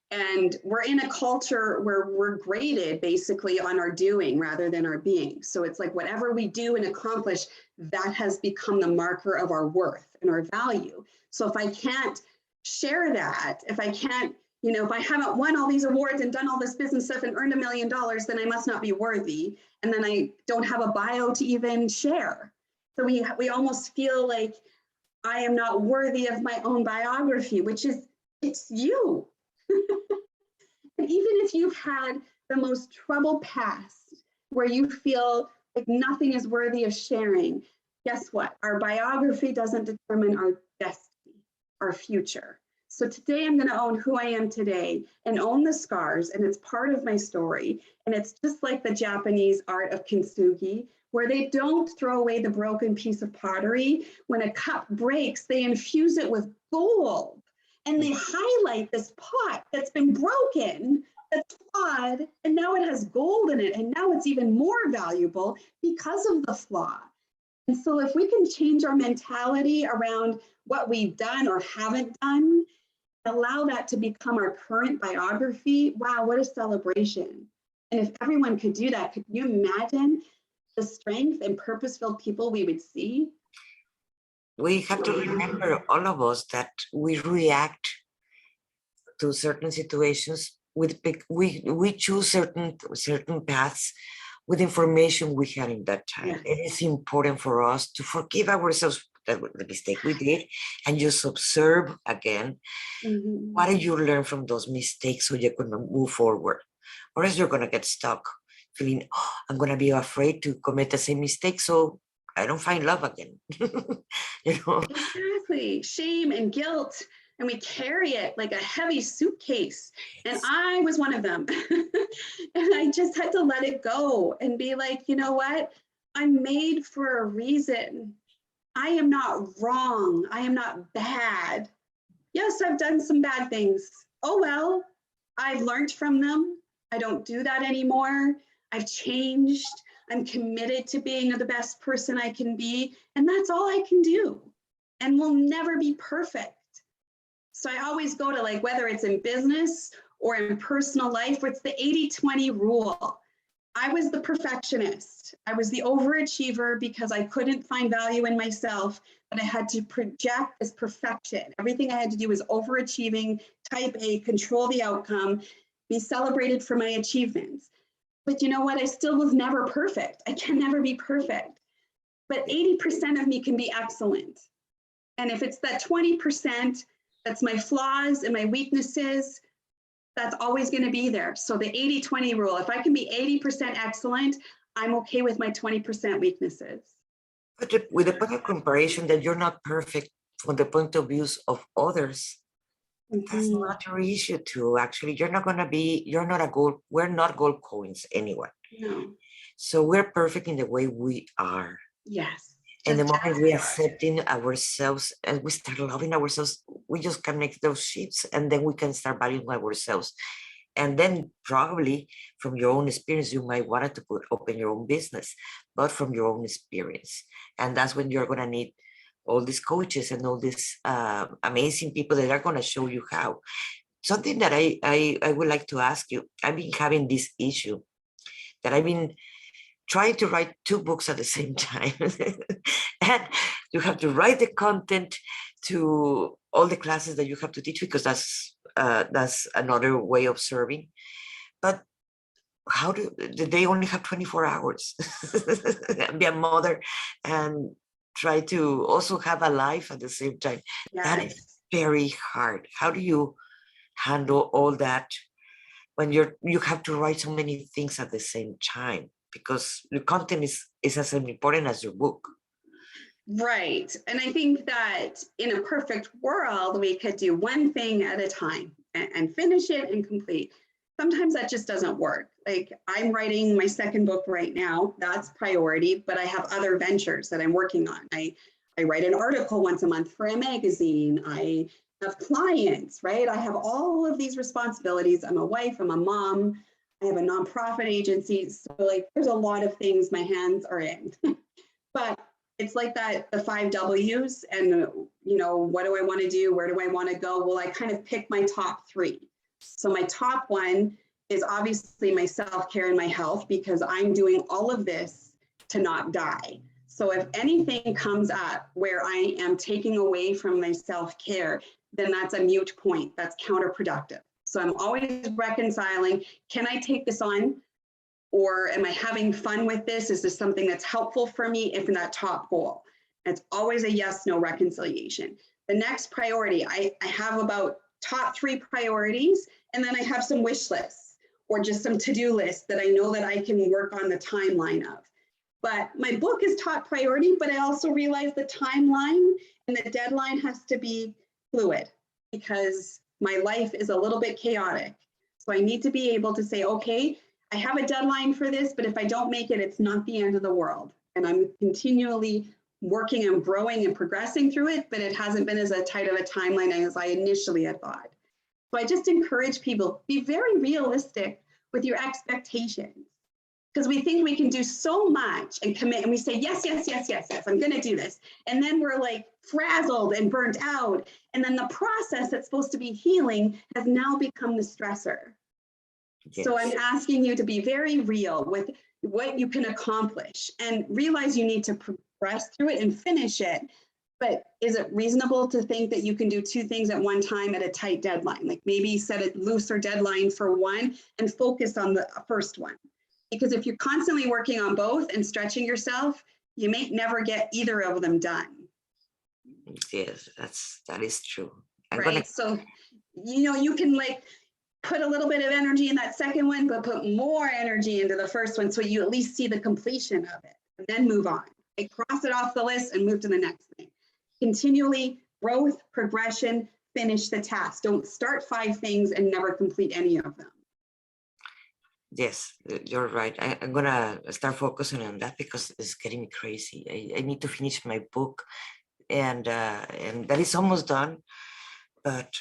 And we're in a culture where we're graded basically on our doing rather than our being. So it's like whatever we do and accomplish, that has become the marker of our worth and our value. So if I can't share that, if I can't, if I haven't won all these awards and done all this business stuff and earned $1 million, then I must not be worthy. And then I don't have a bio to even share. So we almost feel like I am not worthy of my own biography, which is, it's you. And even if you've had the most troubled past where you feel like nothing is worthy of sharing, guess what? Our biography doesn't determine our destiny, our future. So today I'm going to own who I am today and own the scars, and it's part of my story. And it's just like the Japanese art of kintsugi, where they don't throw away the broken piece of pottery. When a cup breaks, they infuse it with gold. And they highlight this pot that's been broken, that's flawed, and now it has gold in it. And now it's even more valuable because of the flaw. And so if we can change our mentality around what we've done or haven't done, allow that to become our current biography, wow, what a celebration. And if everyone could do that, could you imagine the strength and purpose-filled people we would see? We have to remember, all of us, that we react to certain situations we choose certain paths with information we had in that time. Yes. It is important for us to forgive ourselves that the mistake we did and just observe again. Mm-hmm. What did you learn from those mistakes so you can move forward? Or else you're gonna get stuck feeling, oh, I'm gonna be afraid to commit the same mistake, so I don't find love again. Exactly. Shame and guilt, and we carry it like a heavy suitcase. And I was one of them. And I just had to let it go and be like, you know what? I'm made for a reason. I am not wrong. I am not bad. Yes, I've done some bad things. Oh, well, I've learned from them. I don't do that anymore. I've changed. I'm committed to being the best person I can be. And that's all I can do. And we'll never be perfect. So I always go to, like, whether it's in business or in personal life, where it's the 80-20 rule. I was the perfectionist. I was the overachiever because I couldn't find value in myself, but I had to project this perfection. Everything I had to do was overachieving, type A, control the outcome, be celebrated for my achievements. But you know what? I still was never perfect. I can never be perfect. But 80% of me can be excellent. And if it's that 20%, that's my flaws and my weaknesses, that's always going to be there. So the 80-20 rule, if I can be 80% excellent, I'm okay with my 20% weaknesses. But with the point of comparison that you're not perfect from the point of views of others, that's Mhm. not your issue too. Actually, you're not a gold, we're not gold coins anyway. No. So we're perfect in the way we are. Yes. And the Just moment as we we are. accepting ourselves and we start loving ourselves, we just connect those sheets and then we can start valuing ourselves. And then probably from your own experience, you might want to open your own business, but from your own experience. And that's when you're going to need all these coaches and all these amazing people that are going to show you how. Something that I would like to ask you, I've been having this issue that I've been trying to write two books at the same time. And you have to write the content to all the classes that you have to teach because that's another way of serving. But how do they only have 24 hours? Be a mother and try to also have a life at the same time. That is Yes. very hard. How do you handle all that when you have to write so many things at the same time? Because the content is as important as your book. Right. And I think that in a perfect world, we could do one thing at a time and finish it and complete. Sometimes that just doesn't work. Like I'm writing my second book right now, that's priority, but I have other ventures that I'm working on. I write an article once a month for a magazine. I have clients, right? I have all of these responsibilities. I'm a wife, I'm a mom, I have a nonprofit agency. So like there's a lot of things my hands are in. But it's like that, the 5 W's and, what do I want to do? Where do I want to go? Well, I kind of pick my top 3. So my top one is obviously my self-care and my health, because I'm doing all of this to not die. So if anything comes up where I am taking away from my self-care, then that's a mute point. That's counterproductive. So I'm always reconciling, can I take this on? Or am I having fun with this? Is this something that's helpful for me if in that top goal? It's always a yes, no reconciliation. The next priority, I have about top 3 priorities, and then I have some wish lists or just some to-do lists that I know that I can work on the timeline of. But my book is top priority, but I also realize the timeline and the deadline has to be fluid because my life is a little bit chaotic. So I need to be able to say, okay, I have a deadline for this, but if I don't make it, it's not the end of the world. And I'm continually working and growing and progressing through it, but it hasn't been as tight of a timeline as I initially had thought. So I just encourage people, be very realistic with your expectations, because we think we can do so much and commit, and we say, yes, yes, yes, yes, yes, I'm gonna do this. And then we're like frazzled and burnt out. And then the process that's supposed to be healing has now become the stressor. Yes. So I'm asking you to be very real with what you can accomplish and realize you need to progress through it and finish it. But is it reasonable to think that you can do 2 things at one time at a tight deadline? Like maybe set a looser deadline for one and focus on the first one. Because if you're constantly working on both and stretching yourself, you may never get either of them done. Yes, that is true. Right. So, you can like put a little bit of energy in that second one, but put more energy into the first one so you at least see the completion of it and then move on. Like cross it off the list and move to the next thing. Continually growth, progression, finish the task. Don't start 5 things and never complete any of them. Yes, you're right. I'm gonna start focusing on that because it's getting me crazy. I need to finish my book, and that is almost done. But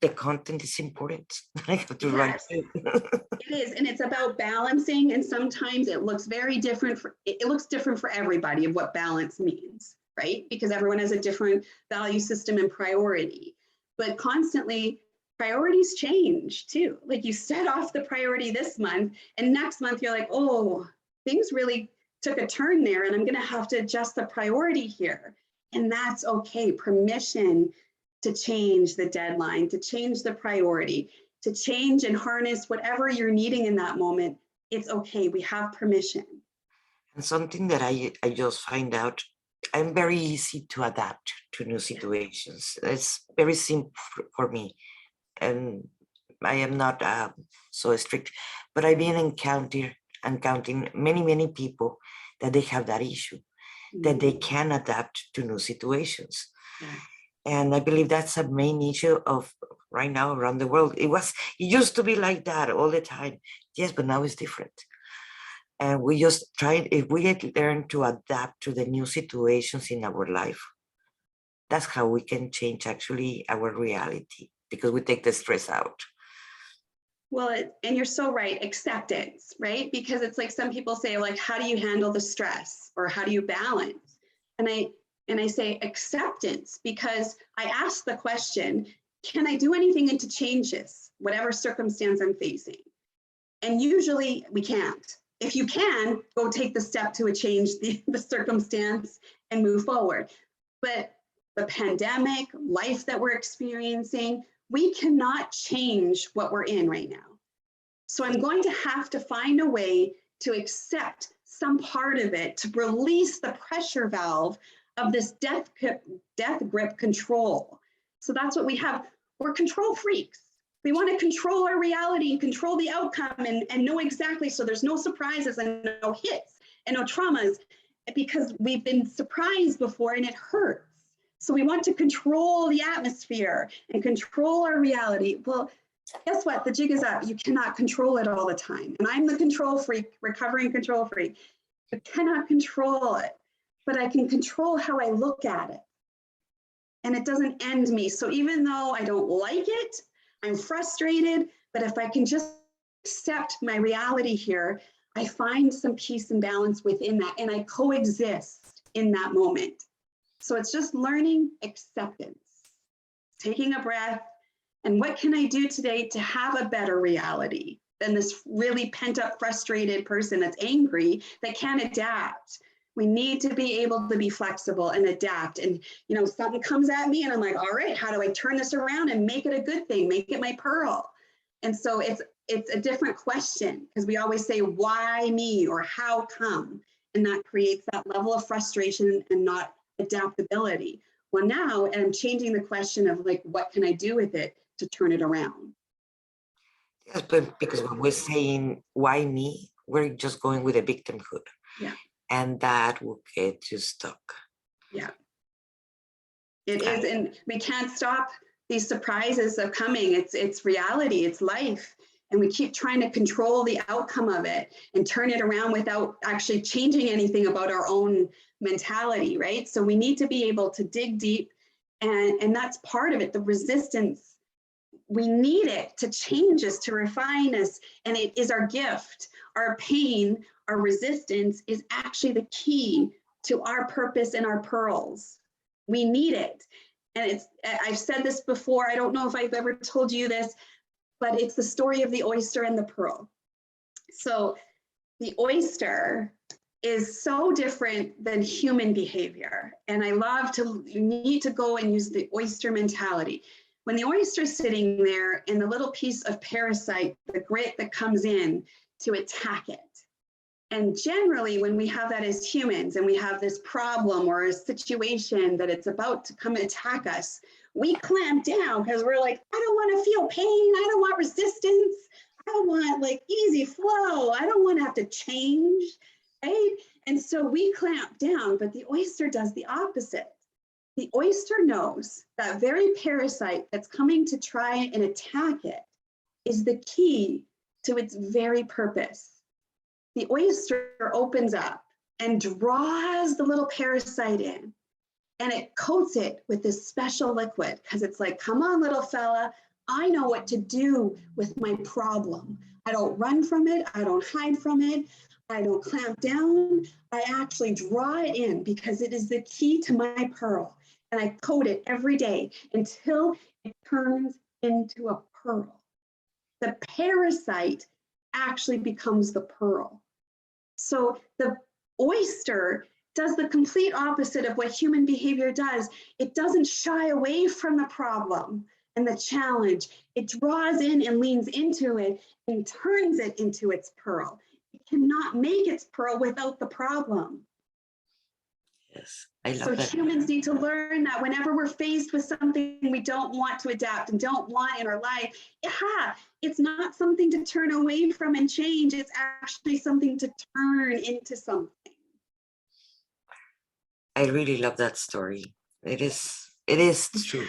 the content is important. I have to write it. It is, and it's about balancing. And sometimes it looks very different. It looks different for everybody of what balance means, right? Because everyone has a different value system and priority. But constantly, priorities change too. Like you set off the priority this month, and next month you're like, oh, things really took a turn there, and I'm going to have to adjust the priority here. And that's okay. Permission to change the deadline, to change the priority, to change and harness whatever you're needing in that moment. It's okay. We have permission. And something that I just find out, I'm very easy to adapt to new situations. It's very simple for me. And I am not so strict, but I've been encountering many people that they have that issue. that they can adapt to new situations. Yeah. And I believe that's a main issue of right now around the world. It used to be like that all the time. Yes, but now it's different. And we just try, if we learn to adapt to the new situations in our life, that's how we can change actually our reality, because we take the stress out. Well, and you're so right, acceptance, right? Because it's like some people say, like, how do you handle the stress or how do you balance? And I say acceptance, because I ask the question, can I do anything to change this, whatever circumstance I'm facing? And usually we can't. If you can, go take the step to change the circumstance and move forward. But the pandemic, life that we're experiencing, we cannot change what we're in right now. So I'm going to have to find a way to accept some part of it, to release the pressure valve of this death grip control. So that's what we have. We're control freaks. We want to control our reality and control the outcome and know exactly, so there's no surprises and no hits and no traumas, because we've been surprised before and it hurts. So we want to control the atmosphere and control our reality. Well, guess what? The jig is up. You cannot control it all the time. And I'm the control freak, recovering control freak. You cannot control it, but I can control how I look at it. And it doesn't end me. So even though I don't like it, I'm frustrated, but if I can just accept my reality here, I find some peace and balance within that, and I coexist in that moment. So it's just learning acceptance, taking a breath, and what can I do today to have a better reality than this really pent up, frustrated person that's angry that can't adapt. We need to be able to be flexible and adapt. And, you know, something comes at me and I'm like, all right, how do I turn this around and make it a good thing, make it my pearl? And so it's a different question, because we always say, why me, or how come? And that creates that level of frustration and not adaptability. Well, now I'm changing the question of like, what can I do with it to turn it around? Yes, but because when we're saying, why me, we're just going with a victimhood. Yeah. And that will get you stuck. Yeah. It is, and we can't stop these surprises of coming. It's reality, it's life. And we keep trying to control the outcome of it and turn it around without actually changing anything about our own mentality, right? So we need to be able to dig deep, and that's part of it, the resistance. We need it to change us, to refine us, and it is our gift. Our pain, our resistance is actually the key to our purpose and our pearls. We need it. And I've said this before, I don't know if I've ever told you this, but it's the story of the oyster and the pearl. So the oyster is so different than human behavior. And you need to go and use the oyster mentality. When the oyster is sitting there and the little piece of parasite, the grit that comes in to attack it. And generally, when we have that as humans and we have this problem or a situation that it's about to come attack us, we clamp down because we're like, I don't want to feel pain. I don't want resistance. I want like easy flow. I don't want to have to change, right? And so we clamp down, but the oyster does the opposite. The oyster knows that very parasite that's coming to try and attack it is the key to its very purpose. The oyster opens up and draws the little parasite in, and it coats it with this special liquid, because it's like, come on, little fella, I know what to do with my problem. I don't run from it. I don't hide from it. I don't clamp down. I actually draw it in because it is the key to my pearl. And I coat it every day until it turns into a pearl. The parasite actually becomes the pearl. So the oyster does the complete opposite of what human behavior does. It doesn't shy away from the problem and the challenge. It draws in and leans into it and turns it into its pearl. It cannot make its pearl without the problem. Yes, I love So that. humans need to learn that whenever we're faced with something we don't want to adapt and don't want in our life, it's not something to turn away from and change. It's actually something to turn into something. I really love that story. It is true.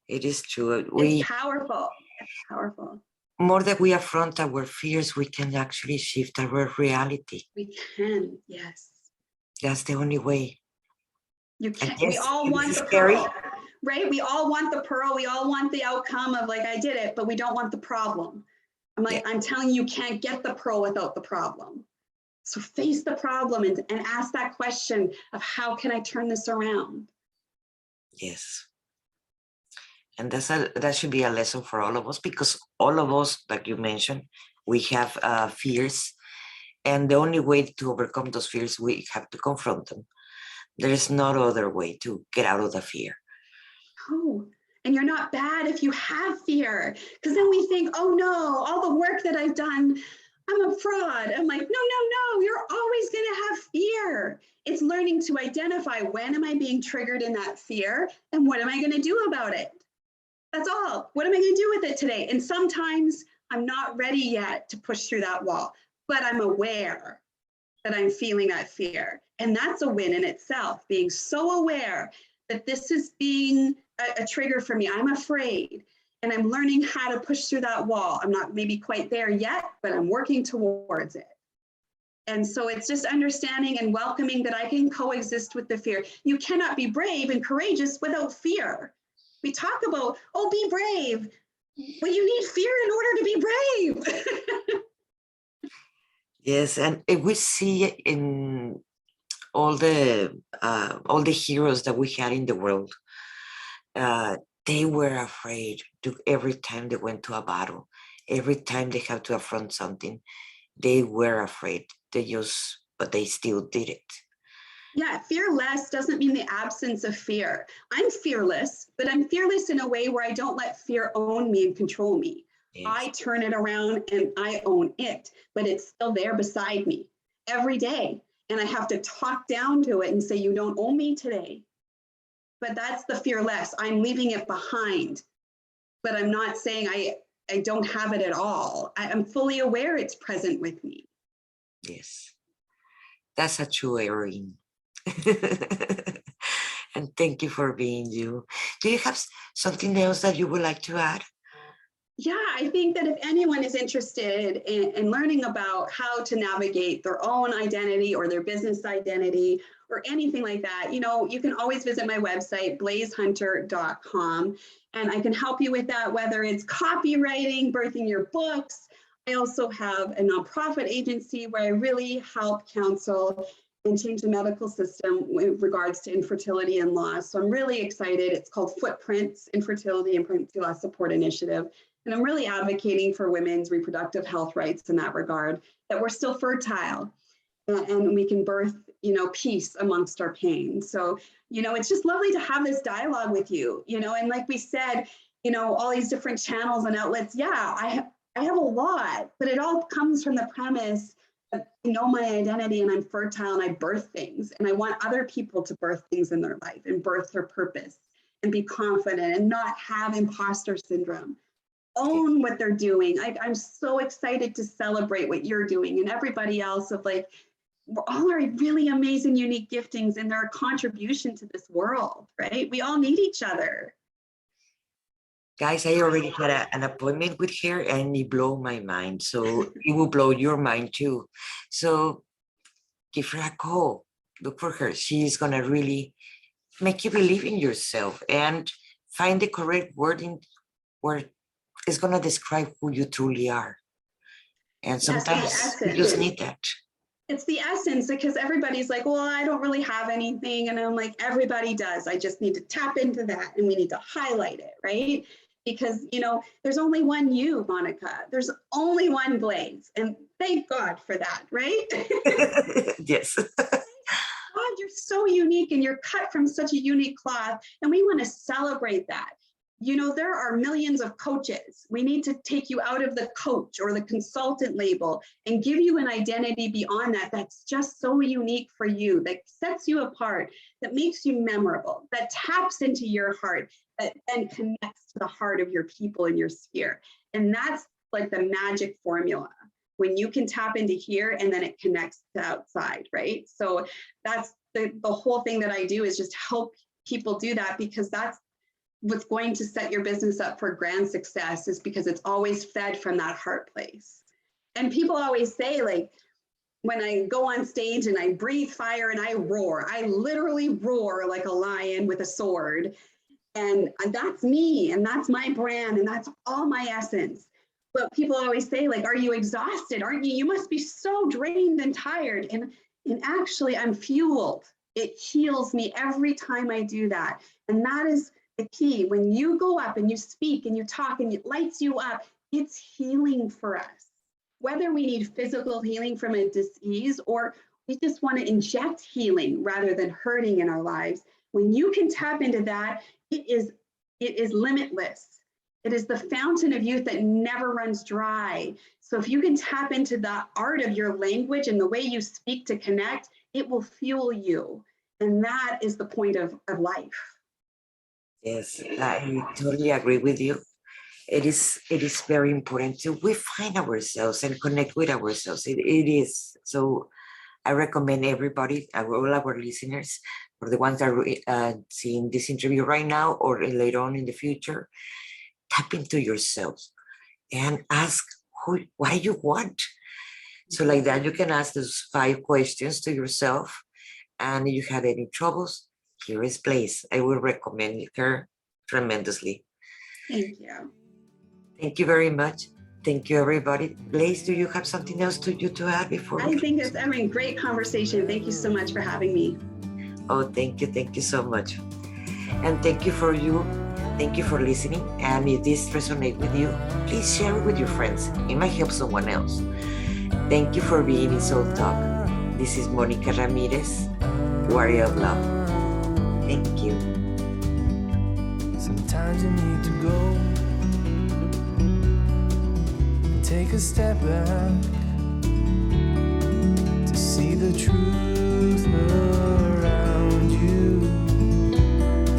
It is true. It's powerful. It's powerful. More that we affront our fears, we can actually shift our reality. We can, yes. That's the only way. You can. Yes, we all want the scary. pearl, right? We all want the pearl. We all want the outcome of like, I did it, but we don't want the problem. I'm like, Yeah. I'm telling you, you can't get the pearl without the problem. So face the problem and ask that question of how can I turn this around? Yes. And that should be a lesson for all of us, because all of us, like you mentioned, we have fears. And the only way to overcome those fears, we have to confront them. There is no other way to get out of the fear. Oh, and you're not bad if you have fear, because then we think, oh no, all the work that I've done, I'm a fraud. I'm like, no, you're always going to have fear. It's learning to identify when am I being triggered in that fear and what am I going to do about it? That's all. What am I going to do with it today? And sometimes I'm not ready yet to push through that wall, but I'm aware that I'm feeling that fear. And that's a win in itself, being so aware that this is being a trigger for me. I'm afraid. And I'm learning how to push through that wall. I'm not maybe quite there yet, but I'm working towards it. And so it's just understanding and welcoming that I can coexist with the fear. You cannot be brave and courageous without fear. We talk about, oh, be brave. Well, you need fear in order to be brave. Yes, and if we see in all the heroes that we had in the world, they were afraid every time they went to a battle, every time they had to affront something, they were afraid. But they still did it. Yeah, fearless doesn't mean the absence of fear. I'm fearless, but I'm fearless in a way where I don't let fear own me and control me. Yes. I turn it around and I own it, but it's still there beside me every day. And I have to talk down to it and say, you don't own me today. But that's the fearless. I'm leaving it behind, but I'm not saying I don't have it at all. I'm fully aware it's present with me. Yes, that's a true heroine. And thank you for being you. Do you have something else that you would like to add? Yeah, I think that if anyone is interested in learning about how to navigate their own identity or their business identity or anything like that, you can always visit my website, blaisehunter.com, and I can help you with that, whether it's copywriting, birthing your books. I also have a nonprofit agency where I really help counsel and change the medical system with regards to infertility and loss. So I'm really excited. It's called Footprints, Infertility and Pregnancy Loss Support Initiative. And I'm really advocating for women's reproductive health rights in that regard, that we're still fertile and we can birth, peace amongst our pain. So, it's just lovely to have this dialogue with you, and like we said, all these different channels and outlets. Yeah, I have a lot, but it all comes from the premise that I know my identity and I'm fertile and I birth things. And I want other people to birth things in their life and birth their purpose and be confident and not have imposter syndrome. Own what they're doing. I'm so excited to celebrate what you're doing and everybody else of like, we're all are really amazing, unique giftings and they're a contribution to this world, right? We all need each other. Guys, I already had an appointment with her and it blew my mind. So it will blow your mind too. So give her a call. Look for her. She's going to really make you believe in yourself and find the correct wording where it's going to describe who you truly are. And sometimes you just need that. It's the essence, because everybody's like, well, I don't really have anything. And I'm like, everybody does. I just need to tap into that and we need to highlight it, right? Because, there's only one you, Monica. There's only one Blaise. And thank God for that, right? Yes. God, you're so unique and you're cut from such a unique cloth. And we want to celebrate that. There are millions of coaches. We need to take you out of the coach or the consultant label and give you an identity beyond that that's just so unique for you, that sets you apart, that makes you memorable, that taps into your heart, that then connects to the heart of your people in your sphere. And that's like the magic formula. when you can tap into here and then it connects to outside, right? So that's the whole thing that I do, is just help people do that, because that's what's going to set your business up for grand success, is because it's always fed from that heart place. And people always say, like, when I go on stage and I breathe fire and I roar, I literally roar like a lion with a sword. And that's me, and that's my brand, and that's all my essence. But people always say, like, are you exhausted? Aren't you? You must be so drained and tired. And actually, I'm fueled. It heals me every time I do that. And that is the key. When you go up and you speak and you talk and it lights you up, it's healing for us. Whether we need physical healing from a disease, or we just want to inject healing rather than hurting in our lives, when you can tap into that, it is limitless. It is the fountain of youth that never runs dry. So if you can tap into the art of your language and the way you speak to connect, it will fuel you. And that is the point of life. Yes, I totally agree with you. It is very important to refine ourselves and connect with ourselves. It is. So I recommend everybody, all our listeners, for the ones that are seeing this interview right now or later on in the future, tap into yourself and ask, what do you want? So like that, you can ask those 5 questions to yourself. And if you have any troubles, here is Blaise. I will recommend her tremendously. Thank you. Thank you very much. Thank you, everybody. Blaise, do you have something else to add before? I think it's a great conversation. Thank you so much for having me. Oh, thank you so much. And thank you for listening. And if this resonates with you, please share it with your friends. It might help someone else. Thank you for being in Soul Talk. This is Monica Ramirez, Warrior of Love. Thank you. Sometimes you need to go and take a step back to see the truth around you.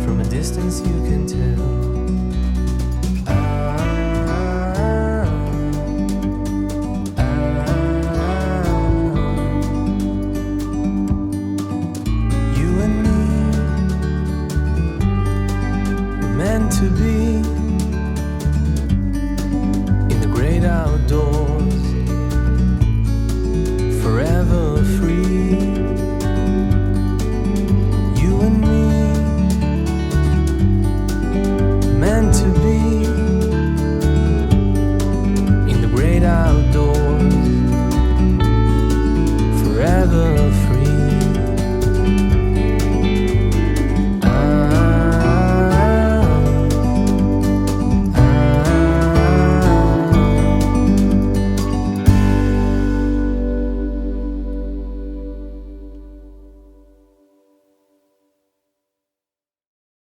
From a distance you can tell